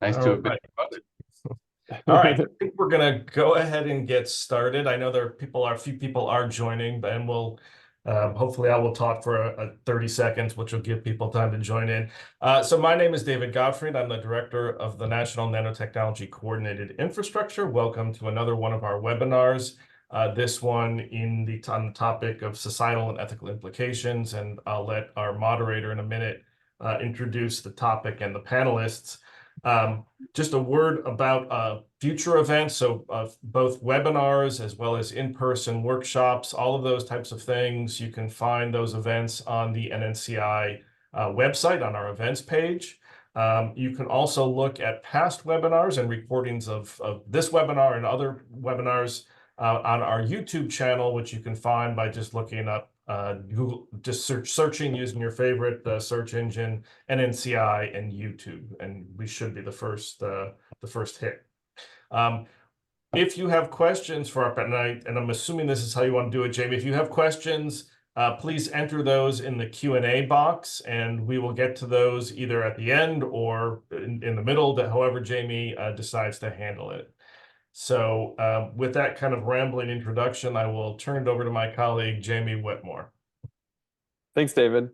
Nice to have been invited. All right, I think we're gonna go ahead and get started. I know a few people are joining, and we'll hopefully I will talk for 30 seconds, which will give people time to join in. So my name is David Gottfried. I'm the director of the National Nanotechnology Coordinated Infrastructure. Welcome to another one of our webinars. This one on the topic of societal and ethical implications, and I'll let our moderator in a minute introduce the topic and the panelists. Just a word about future events, so both webinars as well as in-person workshops, all of those types of things. You can find those events on the NNCI website on our events page. You can also look at past webinars and recordings of this webinar and other webinars on our YouTube channel, which you can find by just looking up Google, just searching using your favorite search engine, NNCI and YouTube, and we should be the first hit. If you have questions for our panel, and I'm assuming this is how you want to do it, Jamie, if you have questions, please enter those in the Q&A box, and we will get to those either at the end or in the middle, however Jamie decides to handle it. So with that kind of rambling introduction, I will turn it over to my colleague, Jamie Wetmore. Thanks, David.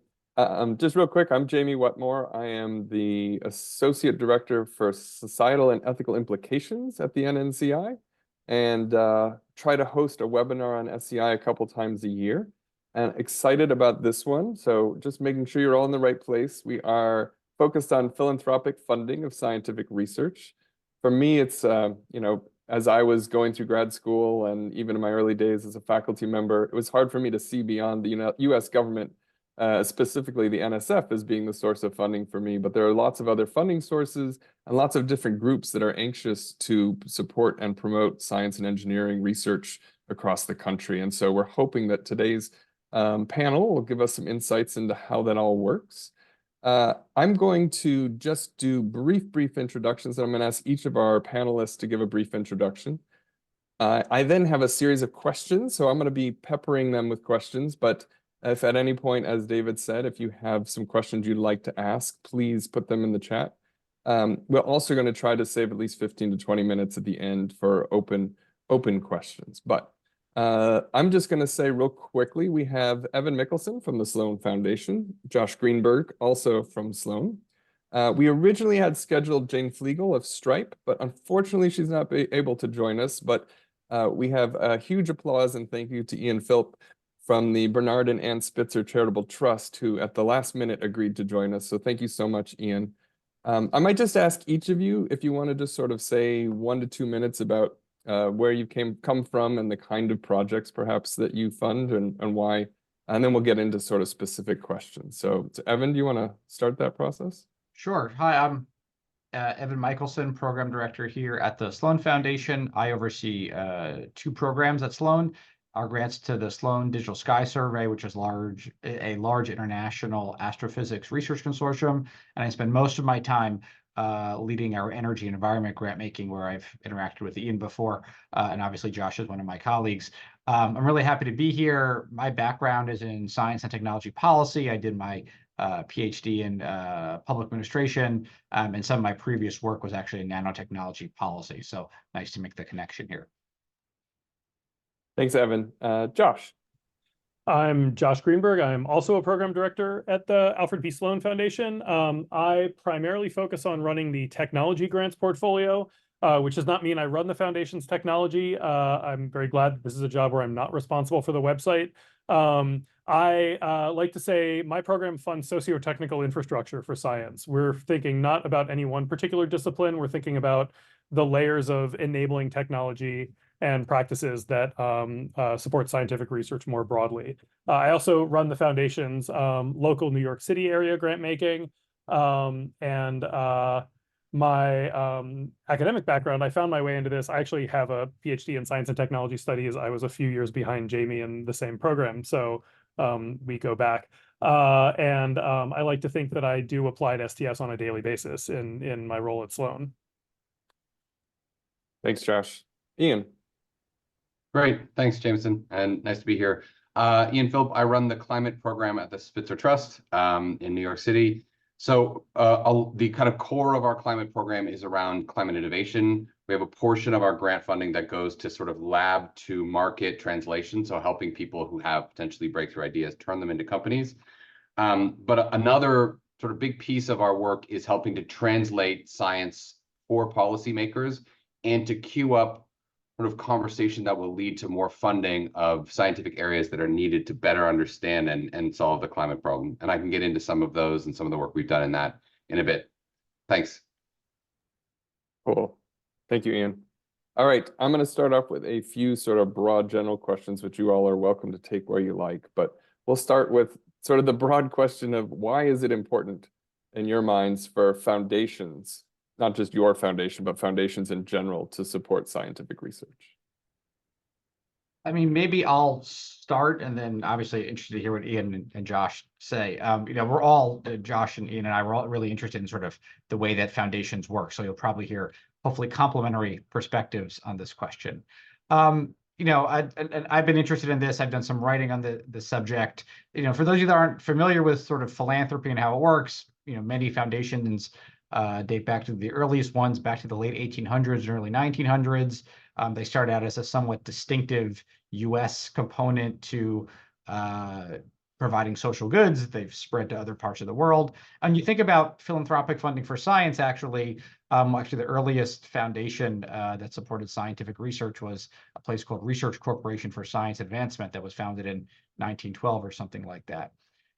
Just real quick, I'm Jamie Wetmore. I am the Associate Director for Societal and Ethical Implications at the NNCI, and try to host a webinar on SEI a couple times a year. And excited about this one, so just making sure you're all in the right place. We are focused on philanthropic funding of scientific research. For me, it's, as I was going through grad school and even in my early days as a faculty member, it was hard for me to see beyond the US government, specifically the NSF, as being the source of funding for me. But there are lots of other funding sources and lots of different groups that are anxious to support and promote science and engineering research across the country. And so we're hoping that today's panel will give us some insights into how that all works. I'm going to just do brief introductions, and I'm going to ask each of our panelists to give a brief introduction. I then have a series of questions, so I'm going to be peppering them with questions, but if at any point, as David said, if you have some questions you'd like to ask, please put them in the chat. We're also going to try to save at least 15 to 20 minutes at the end for open questions. But I'm just going to say real quickly, we have Evan Michelson from the Sloan Foundation, Josh Greenberg, also from Sloan. We originally had scheduled Jane Flegel of Stripe, but unfortunately she's not able to join us. But we have a huge applause and thank you to Ian Philp from the Bernard and Ann Spitzer Charitable Trust, who at the last minute agreed to join us. So thank you so much, Ian. I might just ask each of you if you want to just sort of say 1 to 2 minutes about where you come from and the kind of projects perhaps that you fund and why, and then we'll get into sort of specific questions. So Evan, do you want to start that process? Sure. Hi, I'm Evan Michelson, Program Director here at the Sloan Foundation. I oversee 2 programs at Sloan. Our grants to the Sloan Digital Sky Survey, which is a large international astrophysics research consortium, and I spend most of my time leading our energy and environment grant making, where I've interacted with Ian before, and obviously Josh is one of my colleagues. I'm really happy to be here. My background is in science and technology policy. I did my Ph.D. in public administration, and some of my previous work was actually in nanotechnology policy. So nice to make the connection here. Thanks, Evan. Josh. I'm Josh Greenberg. I'm also a program director at the Alfred B. Sloan Foundation. I primarily focus on running the technology grants portfolio, which does not mean I run the foundation's technology. I'm very glad that this is a job where I'm not responsible for the website. I like to say my program funds socio-technical infrastructure for science. We're thinking not about any one particular discipline. We're thinking about the layers of enabling technology and practices that support scientific research more broadly. I also run the foundation's local New York City area grant making. And my academic background, I found my way into this. I actually have a Ph.D. in science and technology studies. I was a few years behind Jamie in the same program, so we go back. And I like to think that I do applied STS on a daily basis in my role at Sloan. Thanks, Josh. Ian. Great. Thanks, Jameson, and nice to be here. Ian Philp, I run the climate program at the Spitzer Trust in New York City. So the kind of core of our climate program is around climate innovation. We have a portion of our grant funding that goes to sort of lab to market translation, so helping people who have potentially breakthrough ideas turn them into companies. But another sort of big piece of our work is helping to translate science for policymakers and to queue up sort of conversation that will lead to more funding of scientific areas that are needed to better understand and solve the climate problem. And I can get into some of those and some of the work we've done in that in a bit. Thanks. Cool. Thank you, Ian. All right, I'm going to start off with a few sort of broad general questions, which you all are welcome to take where you like. But we'll start with sort of the broad question of why is it important in your minds for foundations, not just your foundation, but foundations in general, to support scientific research? I mean, maybe I'll start, and then obviously interested to hear what Ian and Josh say. We're all, Josh and Ian and I, we're all really interested in sort of the way that foundations work. So you'll probably hear hopefully complementary perspectives on this question. I've been interested in this. I've done some writing on the subject. For those of you that aren't familiar with sort of philanthropy and how it works, many foundations date back to the earliest ones, back to the late 1800s and early 1900s. They started out as a somewhat distinctive U.S. component to providing social goods. They've spread to other parts of the world. And you think about philanthropic funding for science, actually the earliest foundation that supported scientific research was a place called Research Corporation for Science Advancement that was founded in 1912 or something like that.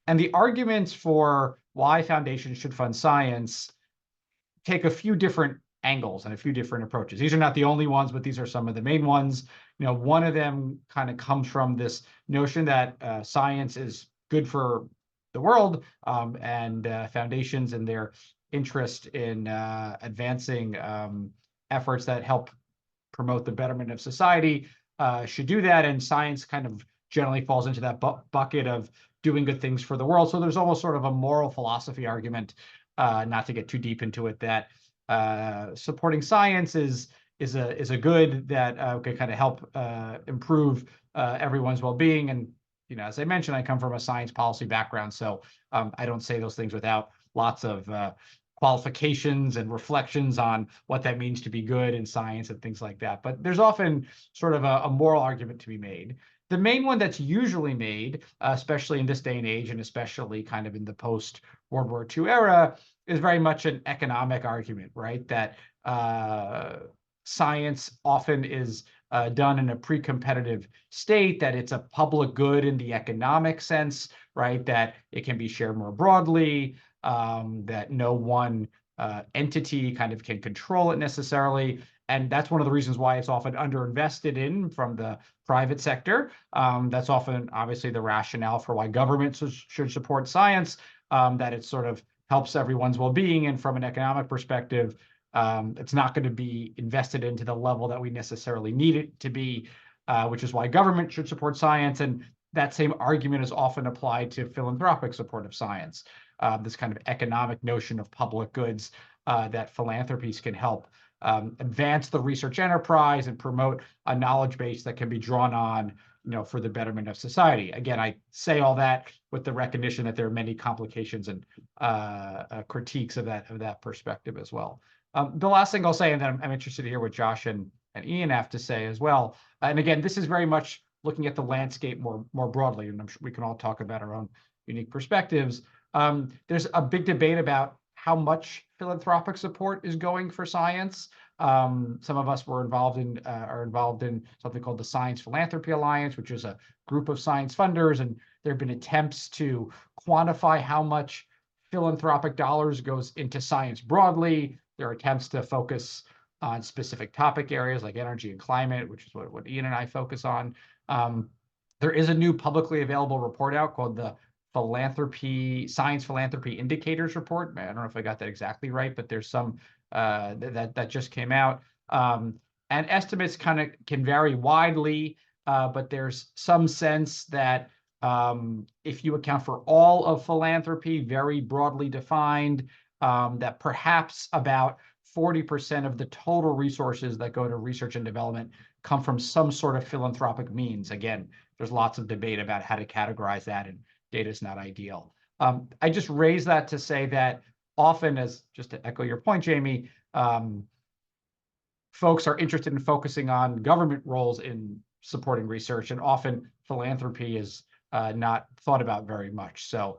And the arguments for why foundations should fund science take a few different angles and a few different approaches. These are not the only ones, but these are some of the main ones. One of them kind of comes from this notion that science is good for the world, and foundations and their interest in advancing efforts that help promote the betterment of society should do that. And science kind of generally falls into that bucket of doing good things for the world. So there's almost sort of a moral philosophy argument, not to get too deep into it, that supporting science is a good that can kind of help improve everyone's well-being. And as I mentioned, I come from a science policy background, so I don't say those things without lots of qualifications and reflections on what that means to be good in science and things like that. But there's often sort of a moral argument to be made. The main one that's usually made, especially in this day and age, and especially kind of in the post-World War II era, is very much an economic argument, right? That science often is done in a pre-competitive state, that it's a public good in the economic sense, right? That it can be shared more broadly, that no one entity kind of can control it necessarily. And that's one of the reasons why it's often underinvested in from the private sector. That's often, obviously, the rationale for why governments should support science, that it sort of helps everyone's well-being. And from an economic perspective, it's not going to be invested into the level that we necessarily need it to be, which is why government should support science. And that same argument is often applied to philanthropic support of science, this kind of economic notion of public goods, that philanthropies can help advance the research enterprise and promote a knowledge base that can be drawn on, for the betterment of society. Again, I say all that with the recognition that there are many complications and critiques of that perspective as well. The last thing I'll say, and then I'm interested to hear what Josh and Ian have to say as well. And again, this is very much looking at the landscape more broadly, and I'm sure we can all talk about our own unique perspectives. There's a big debate about how much philanthropic support is going for science. Some of us are involved in something called the Science Philanthropy Alliance, which is a group of science funders, and there have been attempts to quantify how much philanthropic dollars goes into science broadly. There are attempts to focus on specific topic areas like energy and climate, which is what Ian and I focus on. There is a new publicly available report out called the Science Philanthropy Indicators Report. I don't know if I got that exactly right, but there's some that just came out. And estimates kind of can vary widely, but there's some sense that if you account for all of philanthropy, very broadly defined, that perhaps about 40% of the total resources that go to research and development come from some sort of philanthropic means. Again, there's lots of debate about how to categorize that, and data is not ideal. I just raise that to say that often, as just to echo your point, Jamie, folks are interested in focusing on government roles in supporting research, and often philanthropy is not thought about very much. So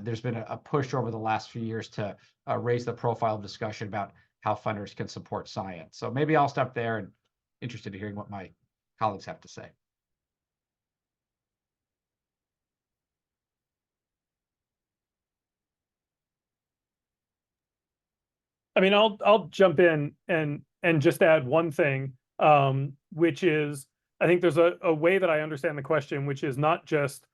there's been a push over the last few years to raise the profile of discussion about how funders can support science. So maybe I'll stop there, and interested in hearing what my colleagues have to say. I mean, I'll jump in and just add one thing, which is, I think there's a way that I understand the question, which is not just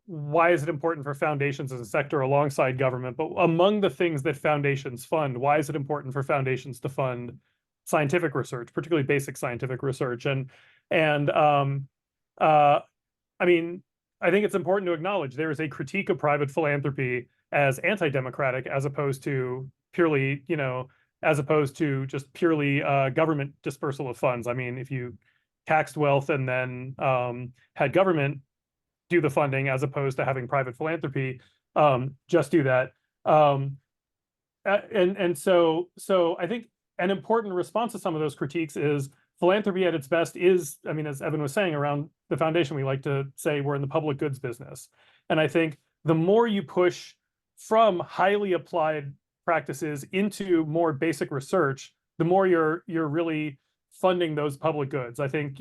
why is it important for foundations as a sector alongside government, but among the things that foundations fund, why is it important for foundations to fund scientific research, particularly basic scientific research? I mean, I think it's important to acknowledge there is a critique of private philanthropy as anti-democratic, as opposed to purely, as opposed to just purely government dispersal of funds. I mean, if you taxed wealth and then had government do the funding as opposed to having private philanthropy just do that. So I think an important response to some of those critiques is philanthropy at its best is, I mean, as Evan was saying, around the foundation, we like to say we're in the public goods business. And I think the more you push from highly applied practices into more basic research, the more you're really funding those public goods. I think,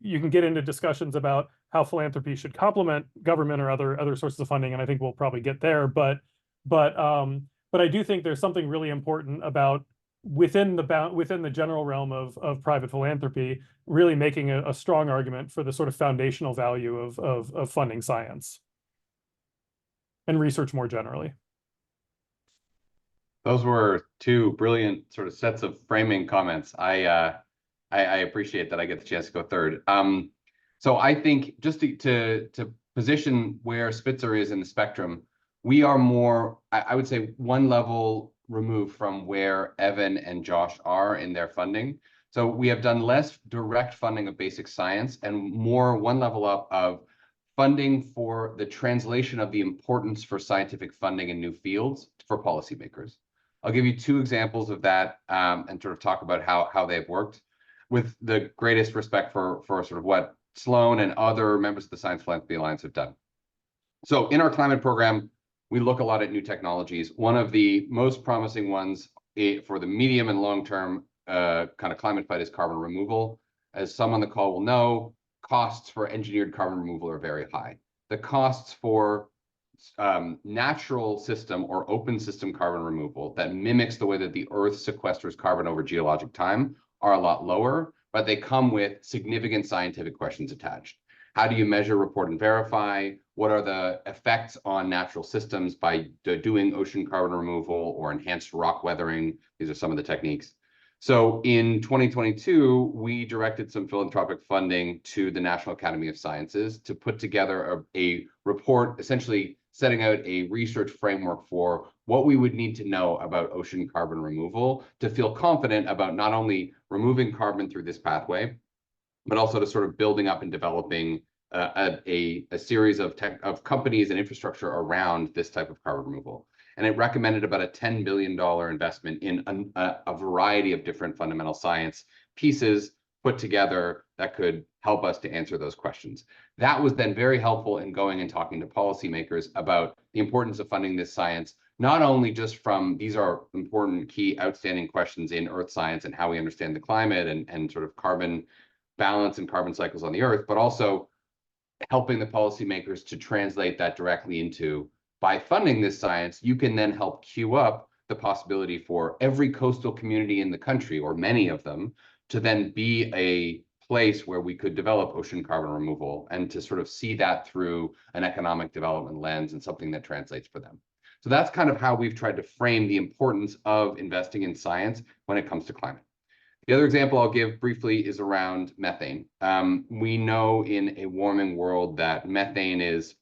you can get into discussions about how philanthropy should complement government or other sources of funding, and I think we'll probably get there. But I do think there's something really important about within the general realm of private philanthropy, really making a strong argument for the sort of foundational value of funding science and research more generally. Those were two brilliant sort of sets of framing comments. I appreciate that I get the chance to go third. So I think just to position where Spitzer is in the spectrum, we are more, I would say, one level removed from where Evan and Josh are in their funding. So we have done less direct funding of basic science and more one level up of funding for the translation of the importance for scientific funding in new fields for policymakers. I'll give you two examples of that and sort of talk about how they've worked, with the greatest respect for sort of what Sloan and other members of the Science Philanthropy Alliance have done. So in our climate program, we look a lot at new technologies. One of the most promising ones for the medium and long-term kind of climate fight is carbon removal. As some on the call will know, costs for engineered carbon removal are very high. The costs for natural system or open system carbon removal that mimics the way that the Earth sequesters carbon over geologic time are a lot lower, but they come with significant scientific questions attached. How do you measure, report, and verify? What are the effects on natural systems by doing ocean carbon removal or enhanced rock weathering? These are some of the techniques. So in 2022, we directed some philanthropic funding to the National Academy of Sciences to put together a report, essentially setting out a research framework for what we would need to know about ocean carbon removal to feel confident about not only removing carbon through this pathway, but also to sort of building up and developing a series of companies and infrastructure around this type of carbon removal. And it recommended about a $10 billion investment in a variety of different fundamental science pieces put together that could help us to answer those questions. That was then very helpful in going and talking to policymakers about the importance of funding this science, not only just from these are important key outstanding questions in earth science and how we understand the climate and sort of carbon balance and carbon cycles on the earth, but also helping the policymakers to translate that directly into, by funding this science, you can then help queue up the possibility for every coastal community in the country, or many of them, to then be a place where we could develop ocean carbon removal and to sort of see that through an economic development lens and something that translates for them. So that's kind of how we've tried to frame the importance of investing in science when it comes to climate. The other example I'll give briefly is around methane. We know in a warming world that methane is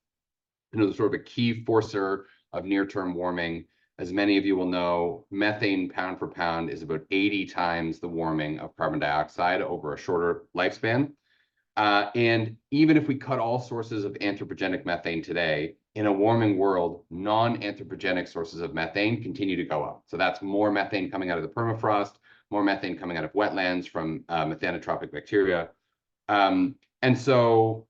sort of a key forcer of near-term warming. As many of you will know, methane pound for pound is about 80 times the warming of carbon dioxide over a shorter lifespan. And even if we cut all sources of anthropogenic methane today, in a warming world, non-anthropogenic sources of methane continue to go up. So that's more methane coming out of the permafrost, more methane coming out of wetlands from methanotropic bacteria. And so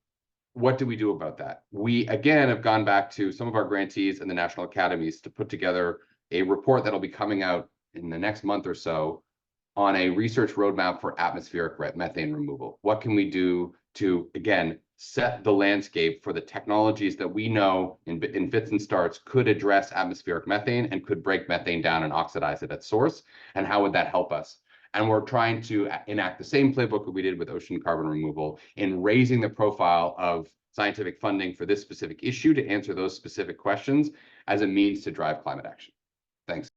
what do we do about that? We, again, have gone back to some of our grantees and the national academies to put together a report that'll be coming out in the next month or so on a research roadmap for atmospheric methane removal. What can we do to, again, set the landscape for the technologies that we know in fits and starts could address atmospheric methane and could break methane down and oxidize it at source? And how would that help us? And we're trying to enact the same playbook that we did with ocean carbon removal in raising the profile of scientific funding for this specific issue to answer those specific questions as a means to drive climate action. Thanks.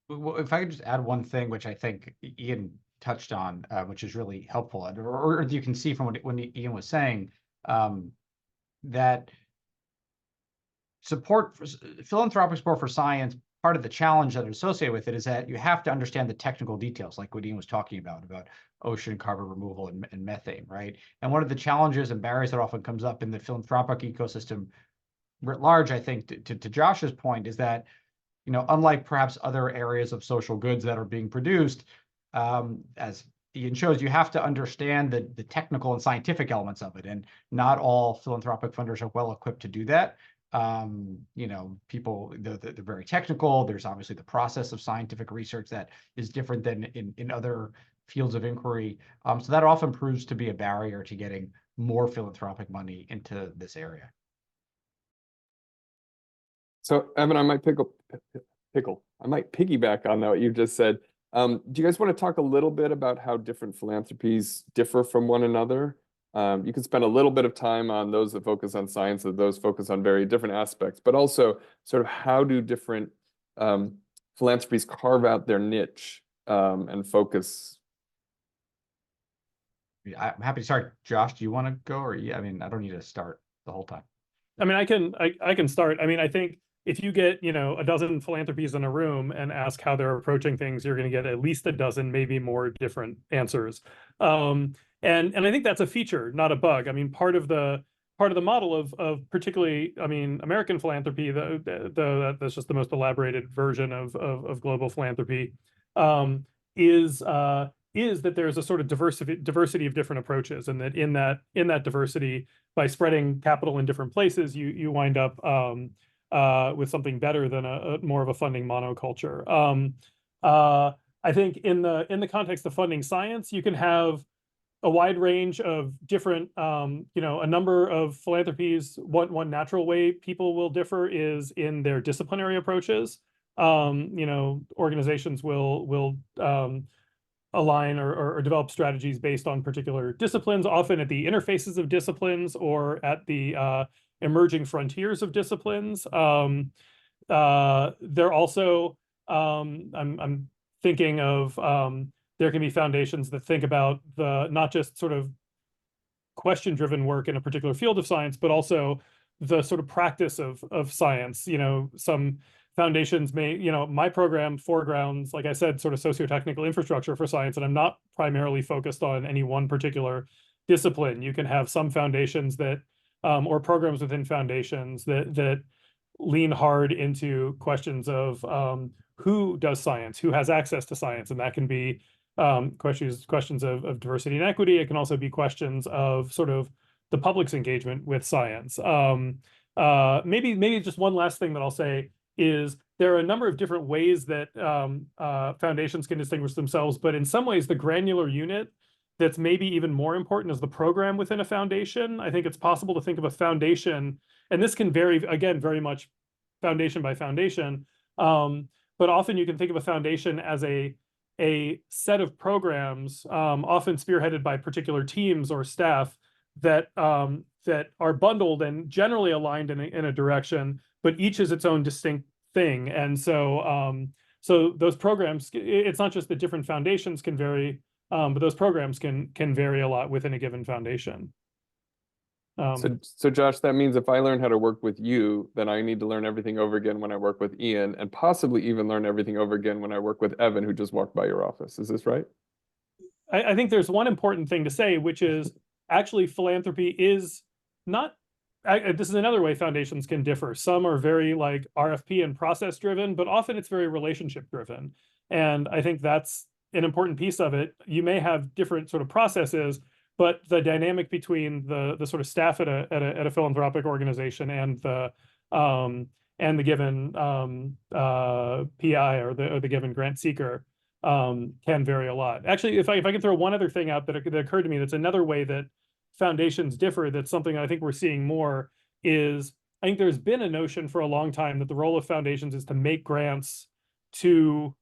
Well, if I could just add one thing, which I think Ian touched on, which is really helpful, or you can see from when Ian was saying, that philanthropic support for science, part of the challenge that is associated with it is that you have to understand the technical details, like what Ian was talking about ocean carbon removal and methane, right? And one of the challenges and barriers that often comes up in the philanthropic ecosystem writ large, I think, to Josh's point, is that, you know, unlike perhaps other areas of social goods that are being produced, as Ian shows, you have to understand the technical and scientific elements of it, and not all philanthropic funders are well equipped to do that. You know, people, they're very technical. There's obviously the process of scientific research that is different than in other fields of inquiry. So that often proves to be a barrier to getting more philanthropic money into this area. So Evan, I might piggyback on what you just said. Do you guys want to talk a little bit about how different philanthropies differ from one another? You can spend a little bit of time on those that focus on science and those focus on very different aspects, but also sort of how do different philanthropies carve out their niche and focus? I'm happy to start. Josh, do you want to go, or I mean, I don't need to start the whole time. I mean, I can start. I mean, I think if you get, you know, a dozen philanthropies in a room and ask how they're approaching things, you're going to get at least a dozen, maybe more different answers. And I think that's a feature, not a bug. I mean, part of the model of particularly, I mean, American philanthropy, that's just the most elaborated version of global philanthropy, is that there's a sort of diversity of different approaches, and that in that diversity, by spreading capital in different places, you wind up with something better than a more of a funding monoculture. I think in the context of funding science, you can have a wide range of different, you know, a number of philanthropies. One natural way people will differ is in their disciplinary approaches. You know, organizations will align or develop strategies based on particular disciplines, often at the interfaces of disciplines or at the emerging frontiers of disciplines. They're also, I'm thinking of, there can be foundations that think about not just sort of question-driven work in a particular field of science, but also the sort of practice of science. You know, some foundations may, you know, my program foregrounds, like I said, sort of socio-technical infrastructure for science, and I'm not primarily focused on any one particular discipline. You can have some foundations that, or programs within foundations that lean hard into questions of who does science, who has access to science, and that can be questions of diversity and equity. It can also be questions of sort of the public's engagement with science. Maybe just one last thing that I'll say is there are a number of different ways that foundations can distinguish themselves, but in some ways the granular unit that's maybe even more important is the program within a foundation. I think it's possible to think of a foundation, and this can vary, again, very much foundation by foundation, but often you can think of a foundation as a set of programs, often spearheaded by particular teams or staff that are bundled and generally aligned in a direction, but each is its own distinct thing. And so so those programs, it's not just that different foundations can vary, but those programs can vary a lot within a given foundation. So Josh, that means if I learn how to work with you, then I need to learn everything over again when I work with Ian, and possibly even learn everything over again when I work with Evan, who just walked by your office. Is this right? I think there's one important thing to say, which is actually philanthropy is not this is another way foundations can differ. Some are very like RFP and process driven, but often it's very relationship driven. And I think that's an important piece of it. You may have different sort of processes, but the dynamic between the sort of staff at a philanthropic organization and the given PI or the given grant seeker can vary a lot. Actually, if I can throw one other thing out that occurred to me, that's another way that foundations differ. That's something I think we're seeing more is I think there's been a notion for a long time that the role of foundations is to make grants to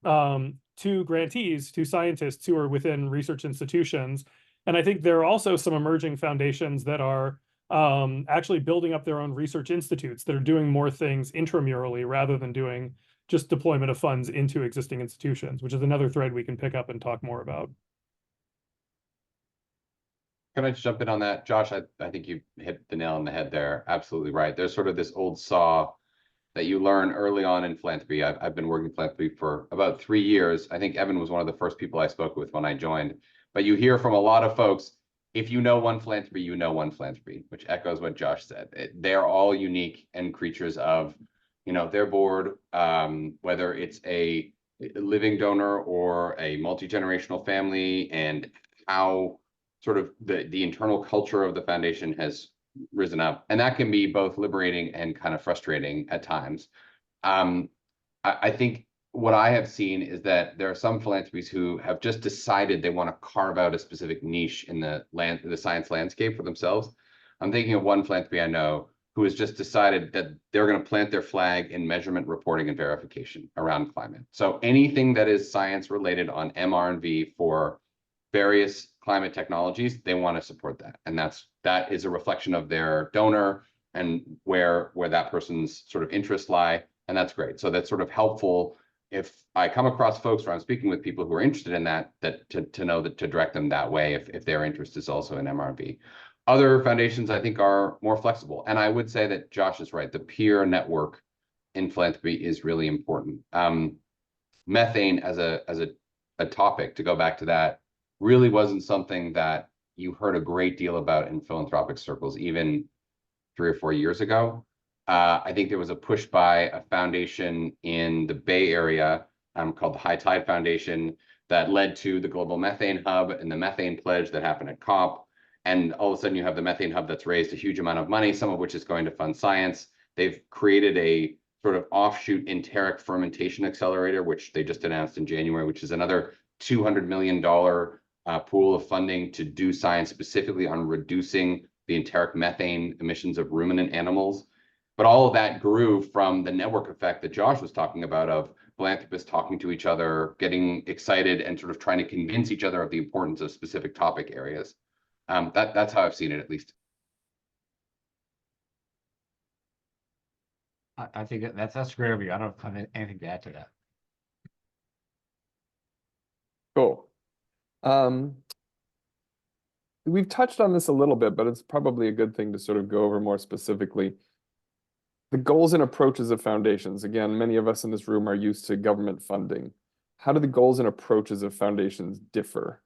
grantees, to scientists who are within research institutions. And I think there are also some emerging foundations that are actually building up their own research institutes that are doing more things intramurally rather than doing just deployment of funds into existing institutions, which is another thread we can pick up and talk more about. Can I just jump in on that? Josh, I think you hit the nail on the head there. Absolutely right. There's sort of this old saw that you learn early on in philanthropy. I've been working in philanthropy for about 3 years. I think Evan was one of the first people I spoke with when I joined. But you hear from a lot of folks, if you know one philanthropy, you know one philanthropy, which echoes what Josh said. They're all unique and creatures of, their board, whether it's a living donor or a multi-generational family, and how sort of the internal culture of the foundation has risen up. And that can be both liberating and kind of frustrating at times. I think what I have seen is that there are some philanthropies who have just decided they want to carve out a specific niche in the science landscape for themselves. I'm thinking of one philanthropy I know who has just decided that they're going to plant their flag in measurement, reporting, and verification around climate. So anything that is science related on MR&V for various climate technologies, they want to support that. And that is a reflection of their donor and where that person's sort of interests lie. And that's great. So that's sort of helpful if I come across folks where I'm speaking with people who are interested in that to know that to direct them that way if their interest is also in MR&V. Other foundations, I think, are more flexible. And I would say that Josh is right. The peer network in philanthropy is really important. Methane as a topic, to go back to that, really wasn't something that you heard a great deal about in philanthropic circles, even 3 or 4 years ago. I think there was a push by a foundation in the Bay Area called the High Tide Foundation that led to the Global Methane Hub and the Methane Pledge that happened at COP. And all of a sudden you have the Methane Hub that's raised a huge amount of money, some of which is going to fund science. They've created a sort of offshoot enteric fermentation accelerator, which they just announced in January, which is another $200 million pool of funding to do science specifically on reducing the enteric methane emissions of ruminant animals. But all of that grew from the network effect that Josh was talking about of philanthropists talking to each other, getting excited, and sort of trying to convince each other of the importance of specific topic areas. That's how I've seen it, at least. I think that's a great overview. I don't have anything to add to that. Cool. We've touched on this a little bit, but it's probably a good thing to sort of go over more specifically. The goals and approaches of foundations. Again, many of us in this room are used to government funding. How do the goals and approaches of foundations differ?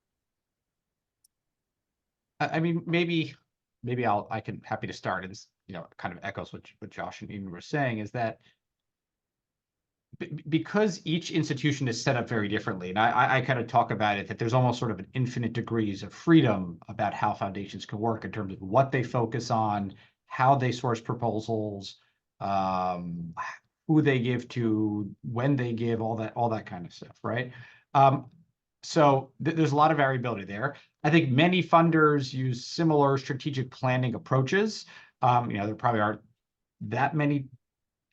I mean, maybe I can happy to start, and kind of echoes what Josh and Ian were saying, is that because each institution is set up very differently, and I kind of talk about it, that there's almost sort of an infinite degrees of freedom about how foundations can work in terms of what they focus on, how they source proposals, who they give to, when they give, all that kind of stuff, right? So there's a lot of variability there. I think many funders use similar strategic planning approaches. There probably aren't that many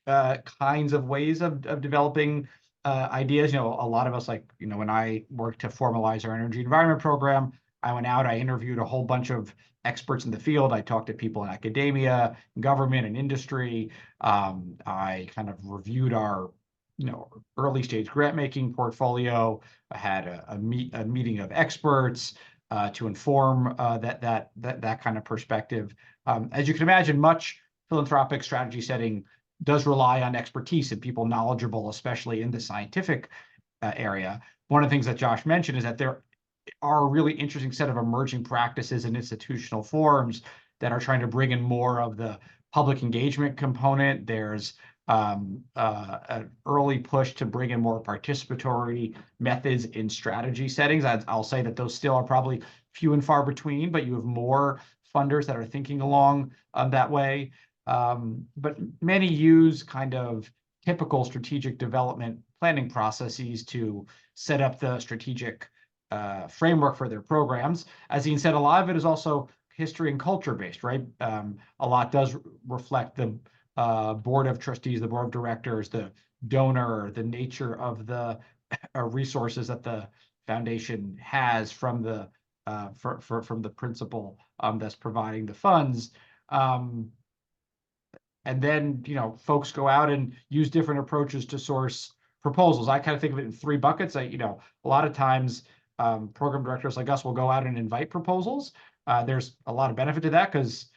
kinds of ways of developing ideas. A lot of us, when I worked to formalize our energy environment program, I went out, I interviewed a whole bunch of experts in the field. I talked to people in academia, government, and industry. I kind of reviewed our early stage grant making portfolio. I had a meeting of experts to inform that kind of perspective. As you can imagine, much philanthropic strategy setting does rely on expertise and people knowledgeable, especially in the scientific area. One of the things that Josh mentioned is that there are a really interesting set of emerging practices and institutional forms that are trying to bring in more of the public engagement component. There's an early push to bring in more participatory methods in strategy settings. I'll say that those still are probably few and far between, but you have more funders that are thinking along that way. But many use kind of typical strategic development planning processes to set up the strategic framework for their programs. As Ian said, a lot of it is also history and culture based, right? A lot does reflect the board of trustees, the board of directors, the donor, the nature of the resources that the foundation has from the from the principal that's providing the funds. And then, folks go out and use different approaches to source proposals. I kind of think of it in three buckets. A lot of times program directors like us will go out and invite proposals. There's a lot of benefit to that because,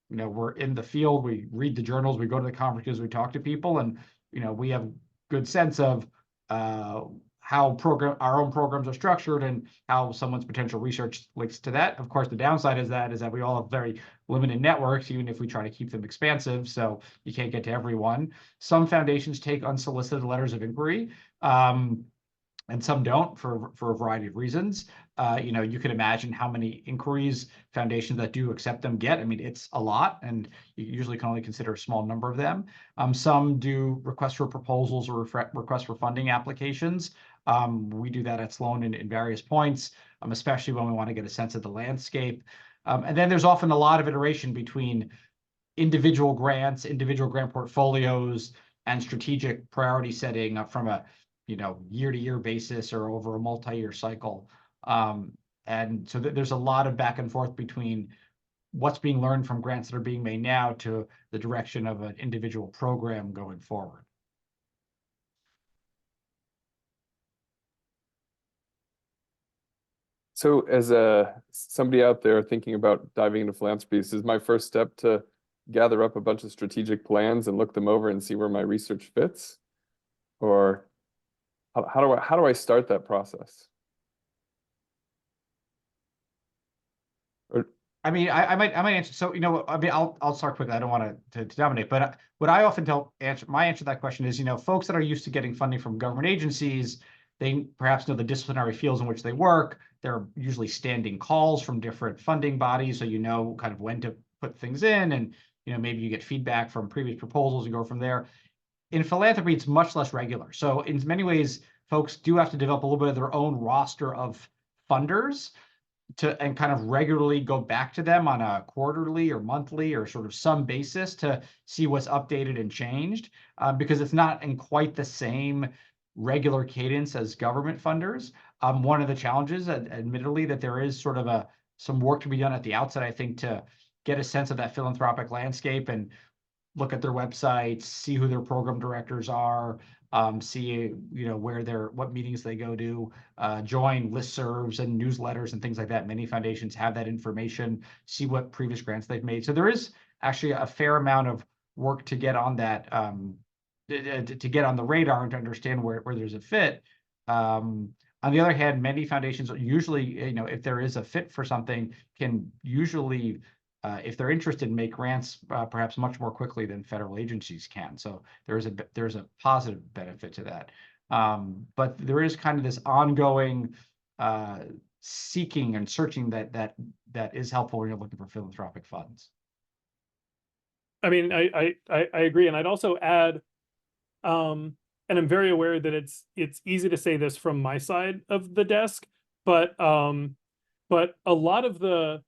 we're in the field, we read the journals, we go to the conferences, we talk to people, and, we have good sense of how our own programs are structured and how someone's potential research links to that. Of course, the downside is that we all have very limited networks, even if we try to keep them expansive, so you can't get to everyone. Some foundations take unsolicited letters of inquiry, and some don't for a variety of reasons. You can imagine how many inquiries foundations that do accept them get. I mean, it's a lot, and you usually can only consider a small number of them. Some do requests for proposals or requests for funding applications. We do that at Sloan in various points, especially when we want to get a sense of the landscape. And then there's often a lot of iteration between individual grants, individual grant portfolios, and strategic priority setting from a year-to-year basis or over a multi-year cycle. And so there's a lot of back and forth between what's being learned from grants that are being made now to the direction of an individual program going forward. So as somebody out there thinking about diving into philanthropies, is my first step to gather up a bunch of strategic plans and look them over and see where my research fits? Or how do I start that process? I mean, I might answer. So, I'll start quickly. I don't want to dominate, but what I often my answer to that question is, folks that are used to getting funding from government agencies, they perhaps know the disciplinary fields in which they work. There are usually standing calls from different funding bodies, so kind of when to put things in, and maybe you get feedback from previous proposals and go from there. In philanthropy, it's much less regular. So in many ways, folks do have to develop a little bit of their own roster of funders and kind of regularly go back to them on a quarterly or monthly or sort of some basis to see what's updated and changed, because it's not in quite the same regular cadence as government funders. One of the challenges, admittedly, that there is sort of some work to be done at the outset, I think, to get a sense of that philanthropic landscape and look at their websites, see who their program directors are, see what meetings they go to, join listservs and newsletters and things like that. Many foundations have that information, see what previous grants they've made. So there is actually a fair amount of work to get on that, to get on the radar and to understand where there's a fit. On the other hand, many foundations usually, if there is a fit for something, can usually if they're interested, make grants perhaps much more quickly than federal agencies can. So there's a positive benefit to that. But there is kind of this ongoing seeking and searching that is helpful when you're looking for philanthropic funds. I mean, I agree, and I'd also add, and I'm very aware that it's easy to say this from my side of the desk, but a lot of the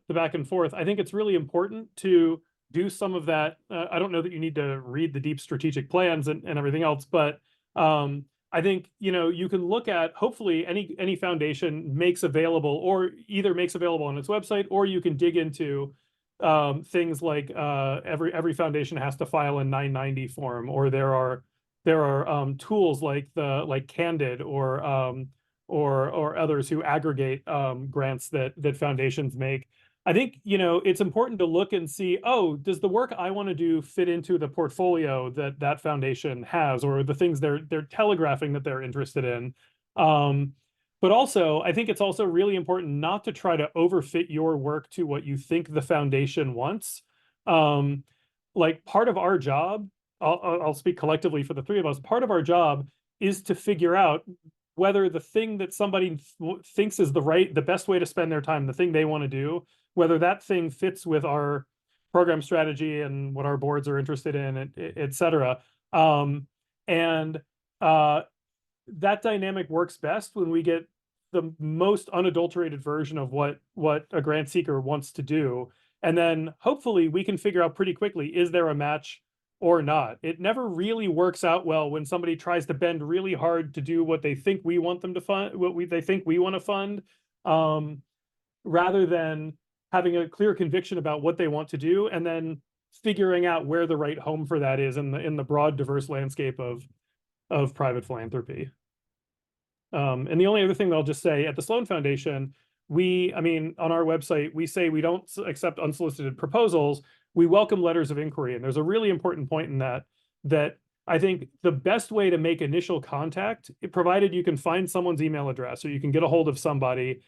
back and forth, I think it's really important to do some of that. I don't know that you need to read the deep strategic plans and everything else, but I think, you can look at, hopefully any foundation makes available, or either makes available on its website, or you can dig into things like every foundation has to file a 990 form, or there are tools like Candid or others who aggregate grants that foundations make. I think, it's important to look and see, does the work I want to do fit into the portfolio that foundation has, or the things they're telegraphing that they're interested in? But also, I think it's also really important not to try to overfit your work to what you think the foundation wants. Like part of our job, I'll speak collectively for the three of us, part of our job is to figure out whether the thing that somebody thinks is the best way to spend their time, the thing they want to do, whether that thing fits with our program strategy and what our boards are interested in, et cetera. That dynamic works best when we get the most unadulterated version of what a grant seeker wants to do. And then hopefully we can figure out pretty quickly, is there a match or not? It never really works out well when somebody tries to bend really hard to do what they think we want them to fund, they think we want to fund, rather than having a clear conviction about what they want to do and then figuring out where the right home for that is in the broad, diverse landscape of private philanthropy. And the only other thing that I'll just say, at the Sloan Foundation, on our website, we say we don't accept unsolicited proposals. We welcome letters of inquiry. And there's a really important point in that I think the best way to make initial contact, provided you can find someone's email address or you can get a hold of somebody,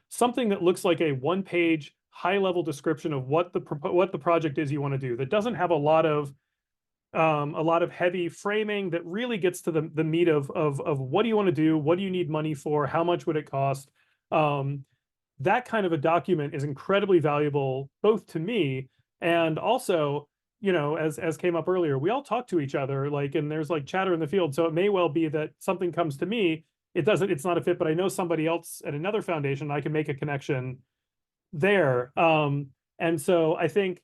something that looks like a one-page high-level description of what the project is you want to do, that doesn't have a lot of heavy framing, that really gets to the meat of what do you want to do, what do you need money for, how much would it cost. That kind of a document is incredibly valuable both to me and also, as came up earlier, we all talk to each other, and there's chatter in the field. So it may well be that something comes to me, it's not a fit, but I know somebody else at another foundation, I can make a connection there. And so I think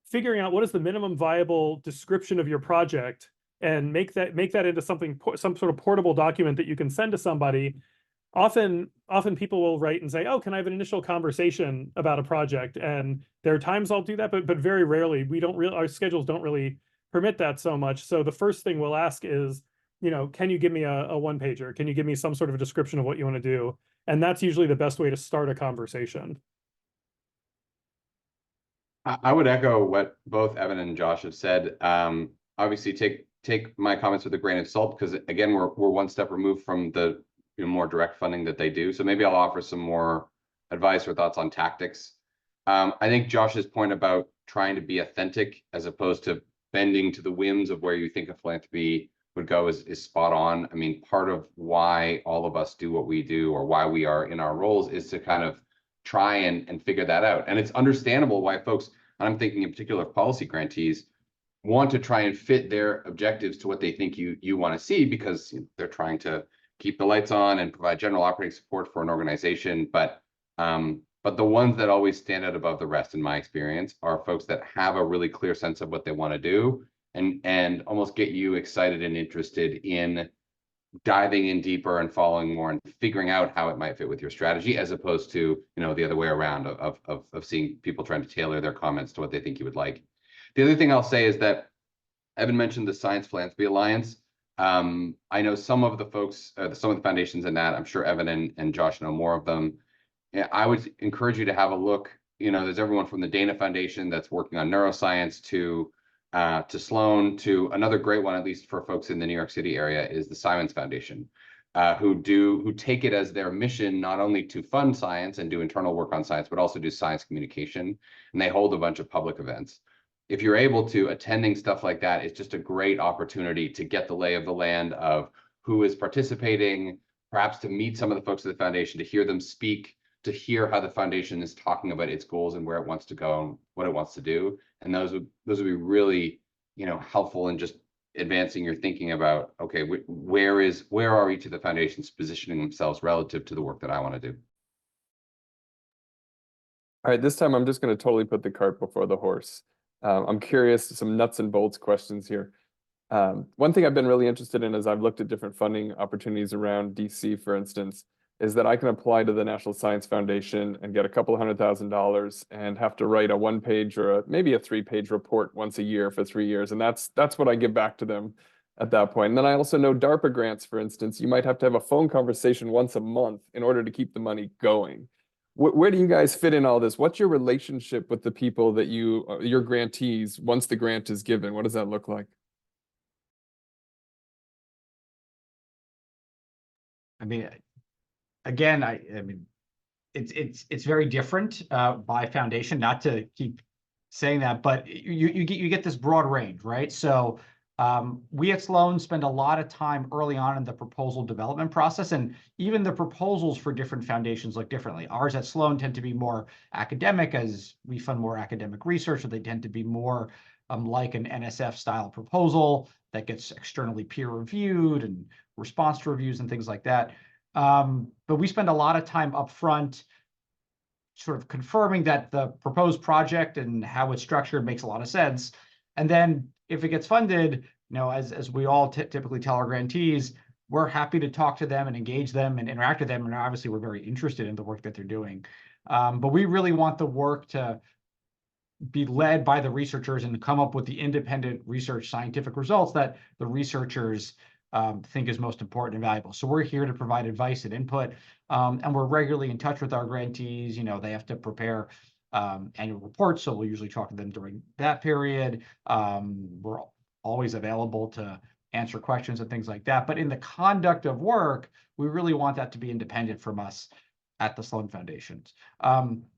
figuring out what is the minimum viable description of your project and make that into some sort of portable document that you can send to somebody. Often people will write and say, oh, can I have an initial conversation about a project? And there are times I'll do that, but very rarely. Our schedules don't really permit that so much. So the first thing we'll ask is, can you give me a one-pager? Can you give me some sort of a description of what you want to do? And that's usually the best way to start a conversation. I would echo what both Evan and Josh have said. Obviously, take my comments with a grain of salt, because again, we're one step removed from the more direct funding that they do. So maybe I'll offer some more advice or thoughts on tactics. I think Josh's point about trying to be authentic as opposed to bending to the whims of where you think a philanthropy would go is spot on. I mean, part of why all of us do what we do, or why we are in our roles, is to kind of try and figure that out. And it's understandable why folks, and I'm thinking in particular of policy grantees, want to try and fit their objectives to what they think you want to see, because they're trying to keep the lights on and provide general operating support for an organization. But the ones that always stand out above the rest, in my experience, are folks that have a really clear sense of what they want to do and almost get you excited and interested in diving in deeper and following more and figuring out how it might fit with your strategy, as opposed to, the other way around of seeing people trying to tailor their comments to what they think you would like. The other thing I'll say is that Evan mentioned the Science Philanthropy Alliance. I know some of the folks, some of the foundations in that. I'm sure Evan and Josh know more of them. I would encourage you to have a look. There's everyone from the Dana Foundation that's working on neuroscience to Sloan, to another great one, at least for folks in the New York City area, is the Simons Foundation, who take it as their mission not only to fund science and do internal work on science, but also do science communication. And they hold a bunch of public events. If you're able to, attending stuff like that is just a great opportunity to get the lay of the land of who is participating, perhaps to meet some of the folks at the foundation, to hear them speak, to hear how the foundation is talking about its goals and where it wants to go and what it wants to do. And those would be really, helpful in just advancing your thinking about, okay, where are each of the foundations positioning themselves relative to the work that I want to do? All right, this time I'm just going to totally put the cart before the horse. I'm curious, some nuts and bolts questions here. One thing I've been really interested in as I've looked at different funding opportunities around DC, for instance, is that I can apply to the National Science Foundation and get a couple $100,000 and have to write a 1-page or maybe a 3-page report once a year for 3 years. And that's what I give back to them at that point. And then I also know DARPA grants, for instance, you might have to have a phone conversation once a month in order to keep the money going. Where do you guys fit in all this? What's your relationship with the people that your grantees, once the grant is given? What does that look like? I mean, again, I mean, it's very different by foundation. Not to keep saying that, but you get this broad range, right? So we at Sloan spend a lot of time early on in the proposal development process, and even the proposals for different foundations look differently. Ours at Sloan tend to be more academic, as we fund more academic research, or they tend to be more like an NSF style proposal that gets externally peer reviewed and response to reviews and things like that. But we spend a lot of time up front sort of confirming that the proposed project and how it's structured makes a lot of sense. And then if it gets funded, as we all typically tell our grantees, we're happy to talk to them and engage them and interact with them. And obviously, we're very interested in the work that they're doing. But we really want the work to be led by the researchers and come up with the independent research scientific results that the researchers think is most important and valuable. So we're here to provide advice and input, and we're regularly in touch with our grantees. They have to prepare annual reports, so we'll usually talk to them during that period. We're always available to answer questions and things like that. But in the conduct of work, we really want that to be independent from us at the Sloan Foundations.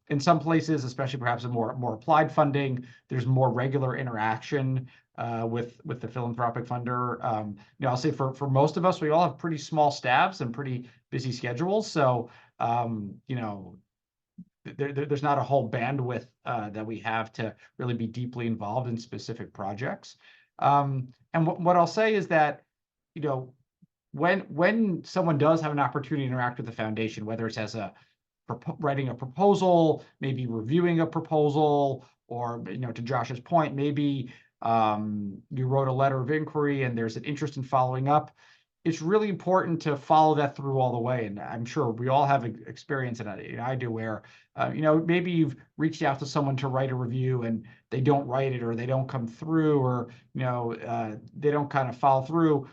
In some places, especially perhaps in more applied funding, there's more regular interaction with the philanthropic funder. I'll say for most of us, we all have pretty small staffs and pretty busy schedules. So, there's not a whole bandwidth that we have to really be deeply involved in specific projects. And what I'll say is that, when someone does have an opportunity to interact with the foundation, whether it's as writing a proposal, maybe reviewing a proposal, or to Josh's point, maybe you wrote a letter of inquiry and there's an interest in following up, it's really important to follow that through all the way. And I'm sure we all have experience, and I do, where maybe you've reached out to someone to write a review and they don't write it, or they don't come through, or they don't kind of follow through.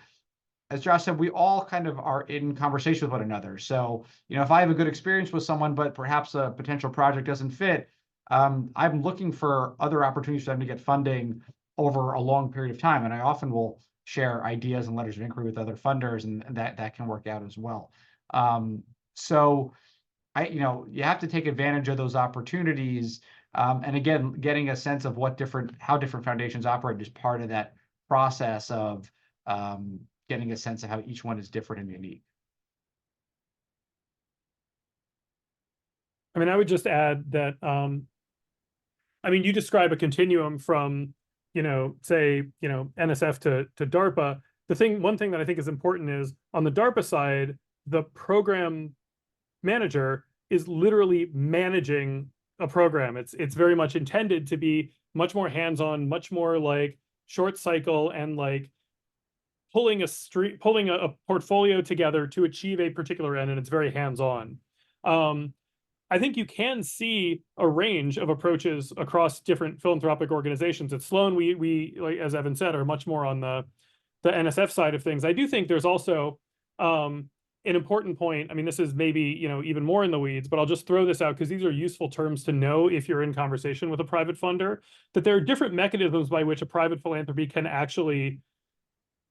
As Josh said, we all kind of are in conversation with one another. So, if I have a good experience with someone, but perhaps a potential project doesn't fit, I'm looking for other opportunities for them to get funding over a long period of time. And I often will share ideas and letters of inquiry with other funders, and that can work out as well. So you have to take advantage of those opportunities. And again, getting a sense of how different foundations operate is part of that process of getting a sense of how each one is different and unique. I mean, I would just add that, you describe a continuum from, say, NSF to DARPA. One thing that I think is important is on the DARPA side, the program manager is literally managing a program. It's very much intended to be much more hands-on, much more like short cycle, and like pulling a portfolio together to achieve a particular end, and it's very hands-on. I think you can see a range of approaches across different philanthropic organizations. At Sloan, we like, as Evan said, are much more on the NSF side of things. I do think there's also an important point. I mean, this is maybe even more in the weeds, but I'll just throw this out because these are useful terms to know if you're in conversation with a private funder, that there are different mechanisms by which a private philanthropy can actually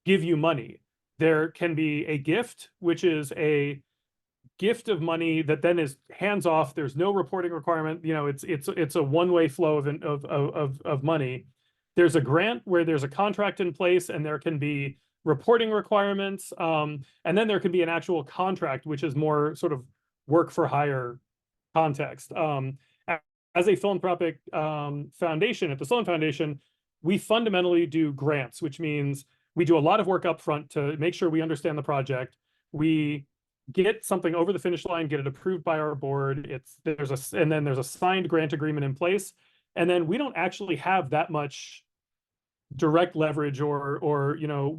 give you money. There can be a gift, which is a gift of money that then is hands off. There's no reporting requirement. It's a one-way flow of money. There's a grant where there's a contract in place and there can be reporting requirements. And then there can be an actual contract, which is more sort of work for hire context. As a philanthropic foundation at the Sloan Foundation, we fundamentally do grants, which means we do a lot of work up front to make sure we understand the project. We get something over the finish line, get it approved by our board. And then there's a signed grant agreement in place. And then we don't actually have that much direct leverage or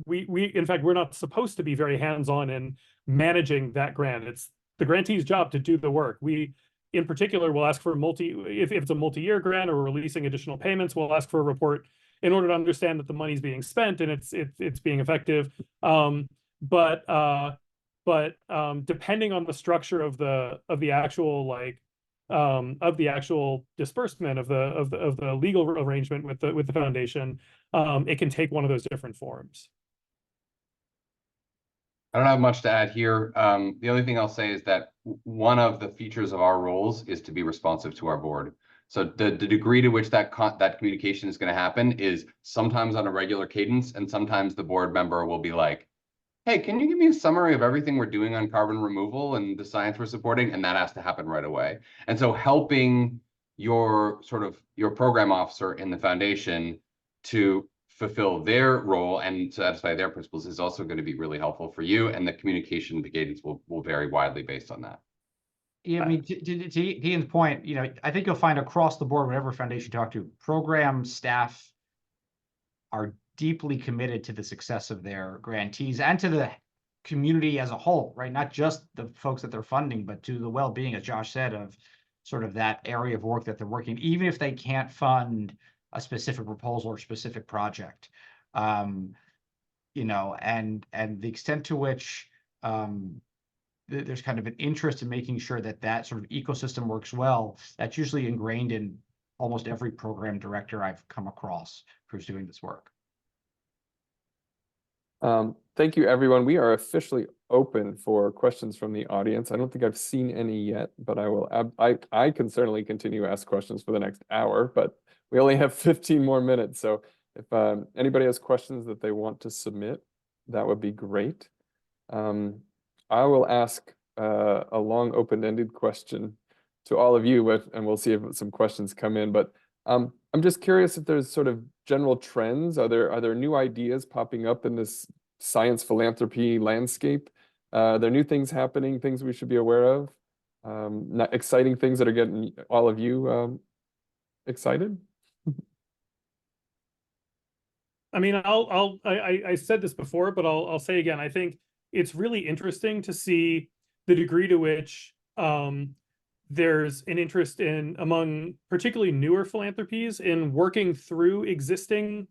we in fact, we're not supposed to be very hands-on in managing that grant. It's the grantee's job to do the work. We, in particular, will ask for if it's a multi-year grant or releasing additional payments, we'll ask for a report in order to understand that the money's being spent and it's being effective. But depending on the structure of the actual disbursement of the legal arrangement with the foundation, it can take one of those different forms. I don't have much to add here. The only thing I'll say is that one of the features of our roles is to be responsive to our board. So the degree to which that communication is going to happen is sometimes on a regular cadence, and sometimes the board member will be like, hey, can you give me a summary of everything we're doing on carbon removal and the science we're supporting? And that has to happen right away. And so helping your program officer in the foundation to fulfill their role and satisfy their principles is also going to be really helpful for you. And the communication, the cadence will vary widely based on that. Yeah, I mean, to Ian's point, I think you'll find across the board, whatever foundation you talk to, program staff are deeply committed to the success of their grantees and to the community as a whole, right? Not just the folks that they're funding, but to the well-being, as Josh said, of sort of that area of work that they're working, even if they can't fund a specific proposal or specific project. And the extent to which there's kind of an interest in making sure that sort of ecosystem works well, that's usually ingrained in almost every program director I've come across who's doing this work. Thank you, everyone. We are officially open for questions from the audience. I don't think I've seen any yet, but I can certainly continue to ask questions for the next hour, but we only have 15 more minutes. So if anybody has questions that they want to submit, that would be great. I will ask a long open-ended question to all of you, and we'll see if some questions come in. But I'm just curious if there's sort of general trends. Are there new ideas popping up in this science philanthropy landscape? Are there new things happening, things we should be aware of? Exciting things that are getting all of you excited? I mean, I said this before, but I'll say again, I think it's really interesting to see the degree to which there's an interest among particularly newer philanthropies in working through existing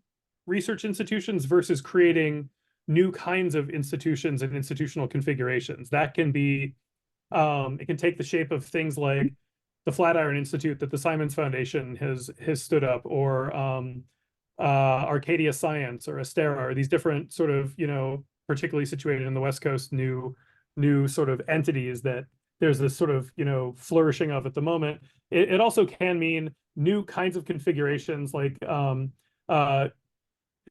research institutions versus creating new kinds of institutions and institutional configurations. That can be, it can take the shape of things like the Flatiron Institute that the Simons Foundation has stood up, or Arcadia Science or Astera, or these different sort of, particularly situated in the West Coast, new sort of entities that there's this sort of, flourishing of at the moment. It also can mean new kinds of configurations, like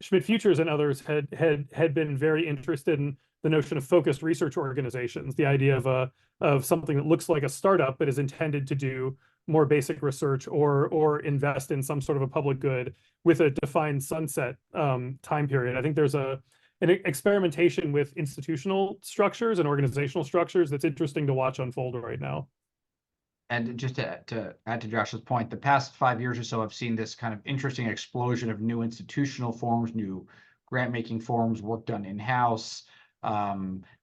Schmidt Futures and others had been very interested in the notion of focused research organizations, the idea of something that looks like a startup but is intended to do more basic research or invest in some sort of a public good with a defined sunset time period. I think there's an experimentation with institutional structures and organizational structures that's interesting to watch unfold right now. And just to add to Josh's point, the past 5 years or so, I've seen this kind of interesting explosion of new institutional forms, new grant-making forms, work done in-house.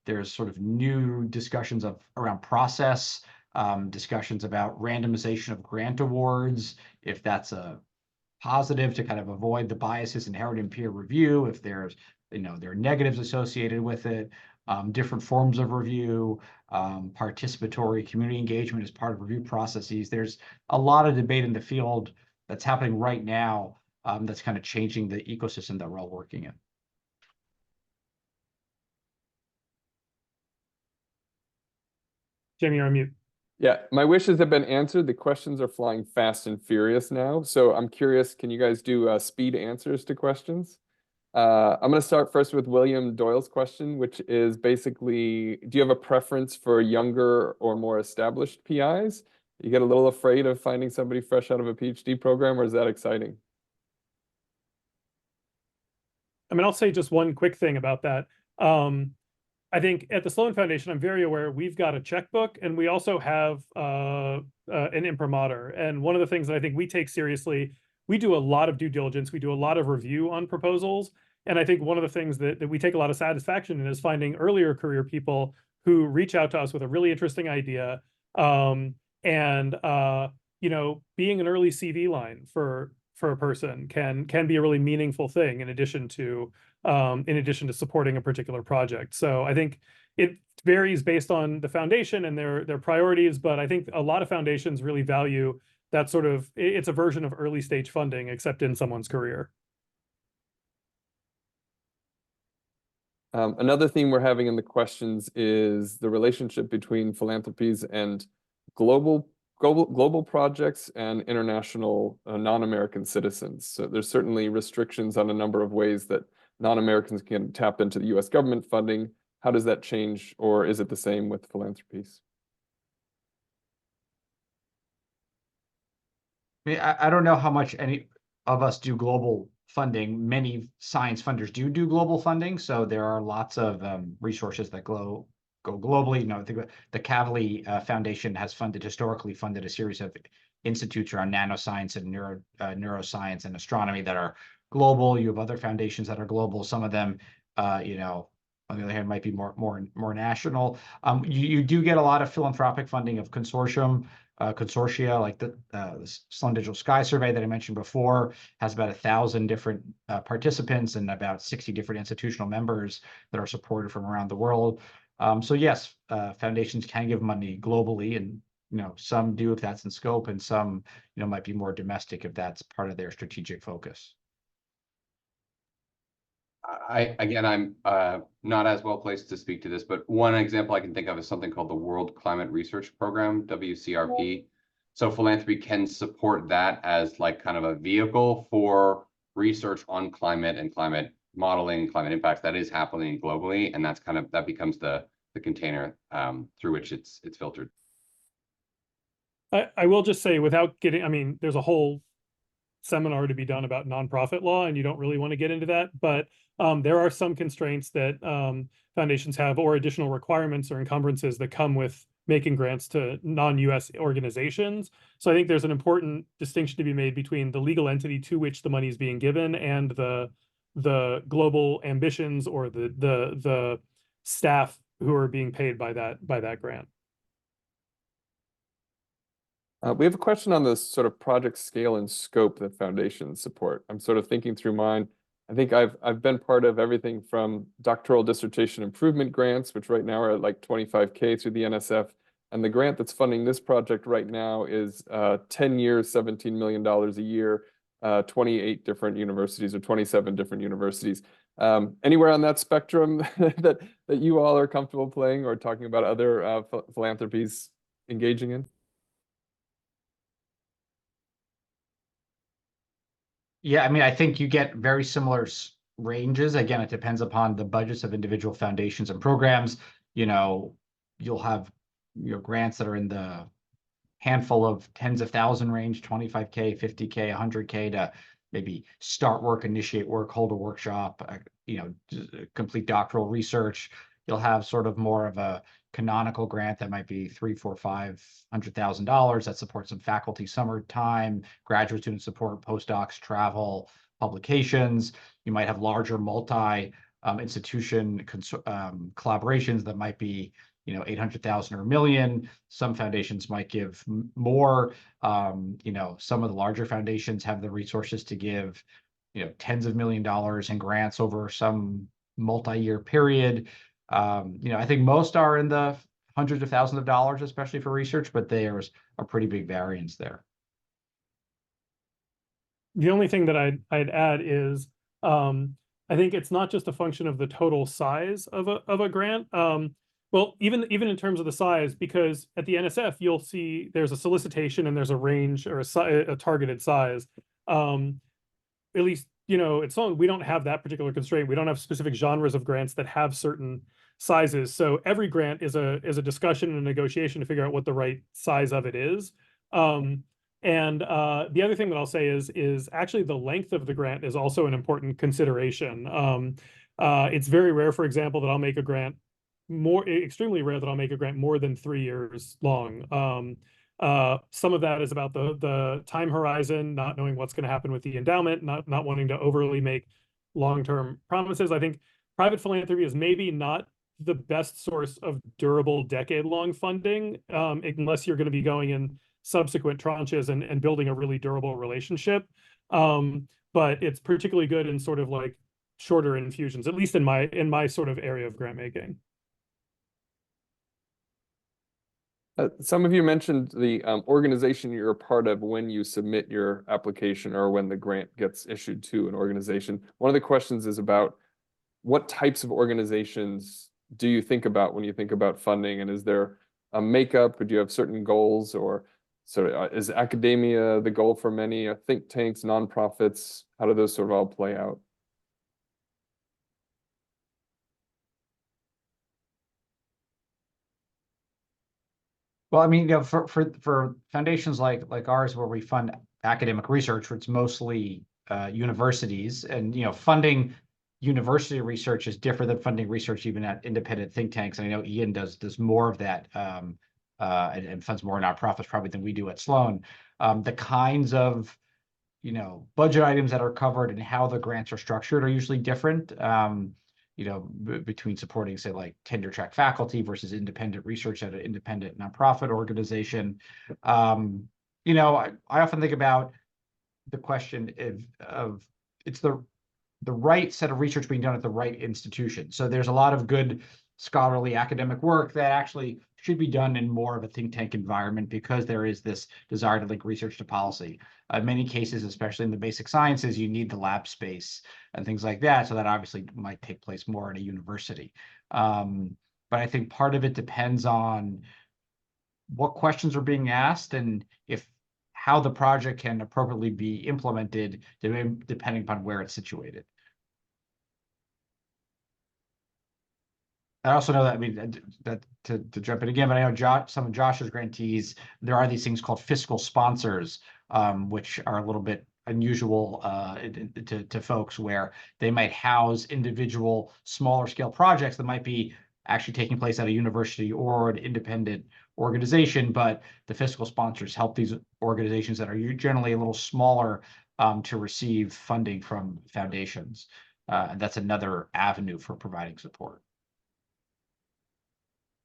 There's sort of new discussions around process, discussions about randomization of grant awards, if that's a positive to kind of avoid the biases inherent in peer review, if there's, there are negatives associated with it, different forms of review, participatory community engagement as part of review processes. There's a lot of debate in the field that's happening right now that's kind of changing the ecosystem that we're all working in. Jamie, you're on mute. Yeah, my wishes have been answered. The questions are flying fast and furious now. So I'm curious, can you guys do speed answers to questions? I'm going to start first with William Doyle's question, which is basically, do you have a preference for younger or more established PIs? You get a little afraid of finding somebody fresh out of a PhD program, or is that exciting? I mean, I'll say just one quick thing about that. I think at the Sloan Foundation, I'm very aware we've got a checkbook, and we also have an imprimatur. And one of the things that I think we take seriously, we do a lot of due diligence. We do a lot of review on proposals. And I think one of the things that we take a lot of satisfaction in is finding earlier career people who reach out to us with a really interesting idea. Being an early CV line for a person can be a really meaningful thing in addition to supporting a particular project. So I think it varies based on the foundation and their priorities, but I think a lot of foundations really value that sort of, it's a version of early stage funding, except in someone's career. Another theme we're having in the questions is the relationship between philanthropies and global projects and international non-American citizens. So there's certainly restrictions on a number of ways that non-Americans can tap into the US government funding. How does that change, or is it the same with philanthropies? I mean, I don't know how much any of us do global funding. Many science funders do global funding, so there are lots of resources that go globally. You know, the Kavli Foundation has historically funded a series of institutes around nanoscience and neuroscience and astronomy that are global. You have other foundations that are global. Some of them, you know, on the other hand, might be more national. You do get a lot of philanthropic funding of consortia, like the Sloan Digital Sky Survey that I mentioned before, has about 1,000 different participants and about 60 different institutional members that are supported from around the world. So yes, foundations can give money globally, and you know, some do if that's in scope, and some, you know, might be more domestic if that's part of their strategic focus. I'm not as well placed to speak to this, but one example I can think of is something called the World Climate Research Program, WCRP. So philanthropy can support that as like kind of a vehicle for research on climate and climate modeling, climate impacts that is happening globally, and that's kind of, that becomes the container through which it's filtered. I will just say, without getting, I mean, there's a whole seminar to be done about nonprofit law, and you don't really want to get into that, but there are some constraints that foundations have, or additional requirements or encumbrances that come with making grants to non-US organizations. So I think there's an important distinction to be made between the legal entity to which the money is being given and the global ambitions or the staff who are being paid by that grant. We have a question on the sort of project scale and scope that foundations support. I'm sort of thinking through mine. I think I've been part of everything from doctoral dissertation improvement grants, which right now are at like 25K through the NSF. And the grant that's funding this project right now is 10 years, $17 million a year, 28 different universities or 27 different universities. Anywhere on that spectrum that you all are comfortable playing or talking about other philanthropies engaging in? Yeah, I mean, I think you get very similar ranges. Again, it depends upon the budgets of individual foundations and programs. You know, you'll have your grants that are in the handful of tens of thousand range, 25K, 50K, 100K to maybe start work, initiate work, hold a workshop, you know, complete doctoral research. You'll have sort of more of a canonical grant that might be $300,000, $400,000, $500,000 that supports some faculty summertime, graduate student support, postdocs, travel, publications. You might have larger multi-institution collaborations that might be, you know, 800,000 or $1 million. Some foundations might give more. You know, some of the larger foundations have the resources to give, you know, tens of $1 million in grants over some multi-year period. You know, I think most are in the hundreds of thousands of dollars, especially for research, but there's a pretty big variance there. The only thing that I'd add is I think it's not just a function of the total size of a grant. Well, even in terms of the size, because at the NSF you'll see there's a solicitation and there's a range or a targeted size. At least, you know, it's not, we don't have that particular constraint. We don't have specific genres of grants that have certain sizes. So every grant is a discussion and a negotiation to figure out what the right size of it is. And the other thing that I'll say is actually the length of the grant is also an important consideration. It's very rare, for example, that I'll make a grant extremely rare that I'll make a grant more than 3 years long. Some of that is about the time horizon, not knowing what's going to happen with the endowment, not wanting to overly make long-term promises. I think private philanthropy is maybe not the best source of durable decade-long funding, unless you're going to be going in subsequent tranches and building a really durable relationship. But it's particularly good in sort of like shorter infusions, at least in my sort of area of grant making. Some of you mentioned the organization you're a part of when you submit your application or when the grant gets issued to an organization. One of the questions is about what types of organizations do you think about when you think about funding? And is there a makeup, or do you have certain goals, or sort of is academia the goal for many? Think tanks, nonprofits, how do those sort of all play out? Well, I mean, for foundations like ours, where we fund academic research, where it's mostly universities, and funding university research is different than funding research even at independent think tanks. And I know Ian does more of that and funds more nonprofits probably than we do at Sloan. The kinds of budget items that are covered and how the grants are structured are usually different. Between supporting, say, like tenure track faculty versus independent research at an independent nonprofit organization. I often think about the question of it's the right set of research being done at the right institution. So there's a lot of good scholarly academic work that actually should be done in more of a think tank environment, because there is this desire to link research to policy. In many cases, especially in the basic sciences, you need the lab space and things like that. So that obviously might take place more in a university. But I think part of it depends on what questions are being asked and how the project can appropriately be implemented, depending upon where it's situated. I also know that, I mean, that to jump in again, but I know some of Josh's grantees, there are these things called fiscal sponsors, which are a little bit unusual to folks, where they might house individual smaller scale projects that might be actually taking place at a university or an independent organization, but the fiscal sponsors help these organizations that are generally a little smaller to receive funding from foundations. And that's another avenue for providing support.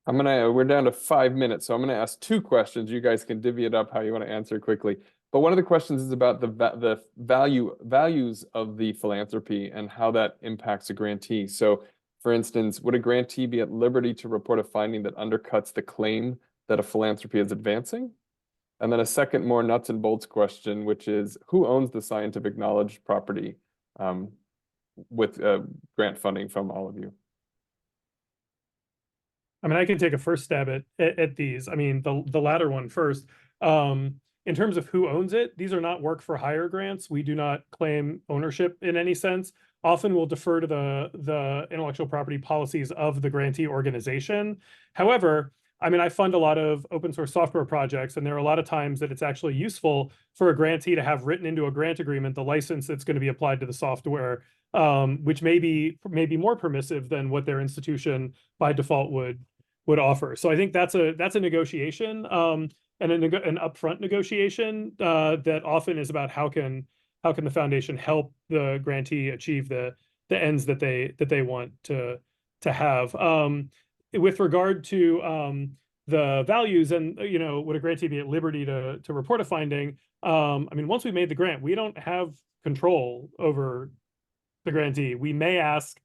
We're down to 5 minutes, so I'm gonna ask 2 questions. You guys can divvy it up how you want to answer quickly. But one of the questions is about the values of the philanthropy and how that impacts a grantee. So, for instance, would a grantee be at liberty to report a finding that undercuts the claim that a philanthropy is advancing? And then a second, more nuts and bolts question, which is, who owns the scientific knowledge property with grant funding from all of you? I mean, I can take a first stab at these. I mean, the latter one first. In terms of who owns it, these are not work for hire grants. We do not claim ownership in any sense. Often we'll defer to the intellectual property policies of the grantee organization. However, I mean, I fund a lot of open source software projects, and there are a lot of times that it's actually useful for a grantee to have written into a grant agreement the license that's going to be applied to the software, which may be more permissive than what their institution by default would offer. So I think that's a negotiation, and an upfront negotiation that often is about how can the foundation help the grantee achieve the ends that they want to have. With regard to the values and would a grantee be at liberty to report a finding? I mean, once we made the grant, we don't have control over the grantee. We may ask,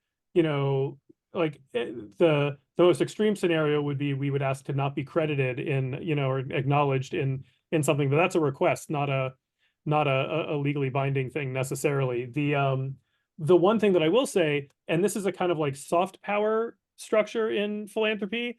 like the most extreme scenario would be we would ask to not be credited in, or acknowledged in something, but that's a request, not a legally binding thing necessarily. The one thing that I will say, and this is a kind of like soft power structure in philanthropy,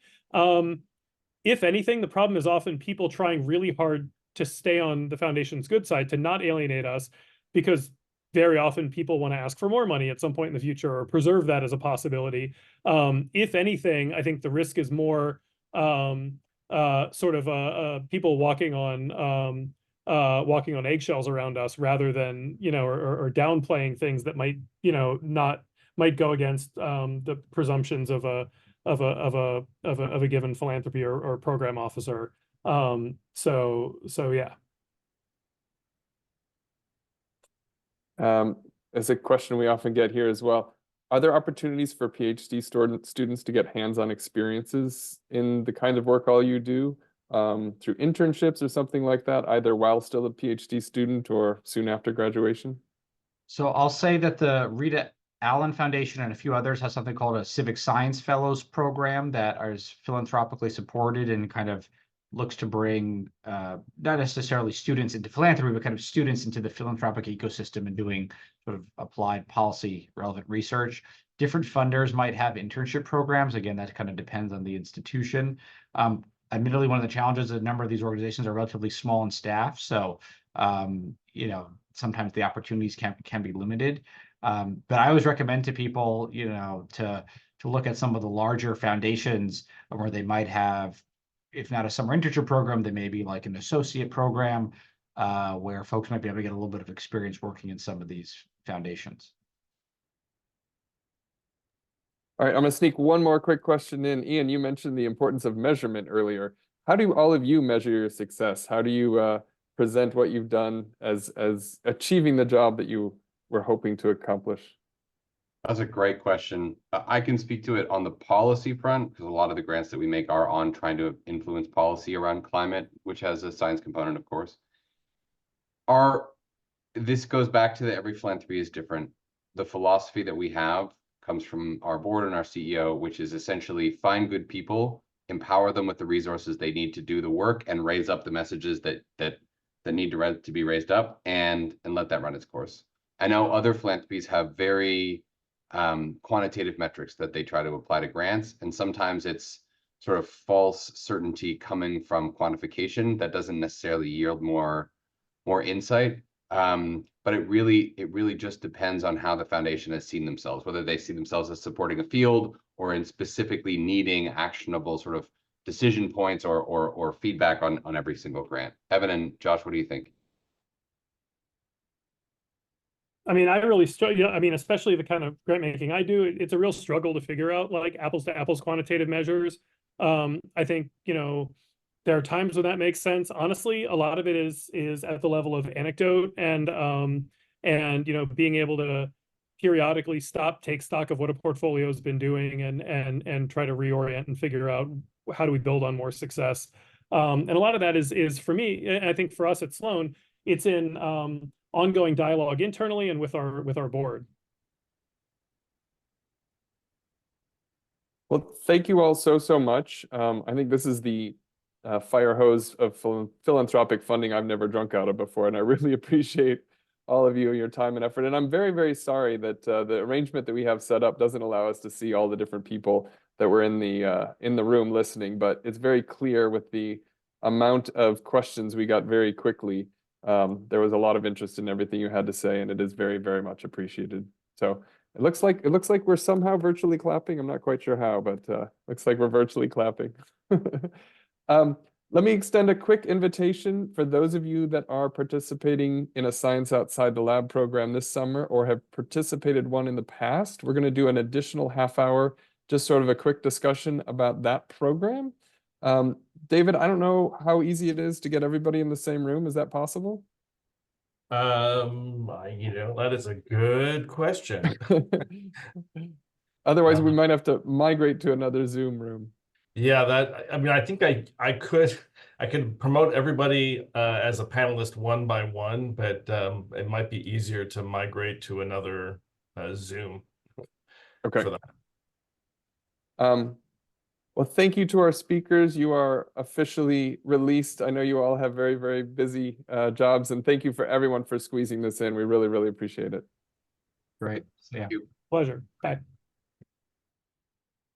if anything, the problem is often people trying really hard to stay on the foundation's good side, to not alienate us, because very often people want to ask for more money at some point in the future or preserve that as a possibility. If anything, I think the risk is more sort of people walking on eggshells around us, rather than or downplaying things that might might go against the presumptions of a given philanthropy or program officer. So yeah. As a question we often get here as well, are there opportunities for PhD students to get hands-on experiences in the kind of work all you do through internships or something like that, either while still a PhD student or soon after graduation? So I'll say that the Rita Allen Foundation and a few others have something called a Civic Science Fellows program that is philanthropically supported and kind of looks to bring not necessarily students into philanthropy, but kind of students into the philanthropic ecosystem and doing sort of applied policy relevant research. Different funders might have internship programs. Again, that kind of depends on the institution. Admittedly, one of the challenges is a number of these organizations are relatively small in staff. So, you know, sometimes the opportunities can be limited. But I always recommend to people, you know, to look at some of the larger foundations where they might have, if not a summer internship program, they may be like an associate program, where folks might be able to get a little bit of experience working in some of these foundations. All right, I'm gonna sneak one more quick question in. Ian, you mentioned the importance of measurement earlier. How do all of you measure your success? How do you present what you've done as achieving the job that you were hoping to accomplish? That's a great question. I can speak to it on the policy front, because a lot of the grants that we make are on trying to influence policy around climate, which has a science component, of course. This goes back to that every philanthropy is different. The philosophy that we have comes from our board and our CEO, which is essentially find good people, empower them with the resources they need to do the work, and raise up the messages that need to be raised up, and let that run its course. I know other philanthropies have very quantitative metrics that they try to apply to grants, and sometimes it's sort of false certainty coming from quantification that doesn't necessarily yield more insight. But it really just depends on how the foundation has seen themselves, whether they see themselves as supporting a field or in specifically needing actionable sort of decision points or feedback on every single grant. Evan and Josh, what do you think? I mean, I really struggle, I mean, especially the kind of grant making I do, it's a real struggle to figure out like apples to apples quantitative measures. I think, you know, there are times when that makes sense. Honestly, a lot of it is at the level of anecdote and you know, being able to periodically take stock of what a portfolio has been doing and try to reorient and figure out how do we build on more success. And a lot of that is for me, and I think for us at Sloan, it's in ongoing dialogue internally and with our board. Well, thank you all so much. I think this is the fire hose of philanthropic funding I've never drunk out of before, and I really appreciate all of you and your time and effort. And I'm very sorry that the arrangement that we have set up doesn't allow us to see all the different people that were in the room listening, but it's very clear with the amount of questions we got very quickly. There was a lot of interest in everything you had to say, and it is very much appreciated. So it looks like we're somehow virtually clapping. I'm not quite sure how, but looks like we're virtually clapping. Let me extend a quick invitation for those of you that are participating in a Science Outside the Lab program this summer or have participated one in the past. We're going to do an additional half hour, just sort of a quick discussion about that program. David, I don't know how easy it is to get everybody in the same room. Is that possible? You know, that is a good question. Otherwise, we might have to migrate to another Zoom room. Yeah, I mean, I think I could promote everybody as a panelist one by one, but it might be easier to migrate to another Zoom. Okay. For that. Well, thank you to our speakers. You are officially released. I know you all have very busy jobs, and thank you for everyone for squeezing this in. We really appreciate it. Great. Yeah. Pleasure. Bye.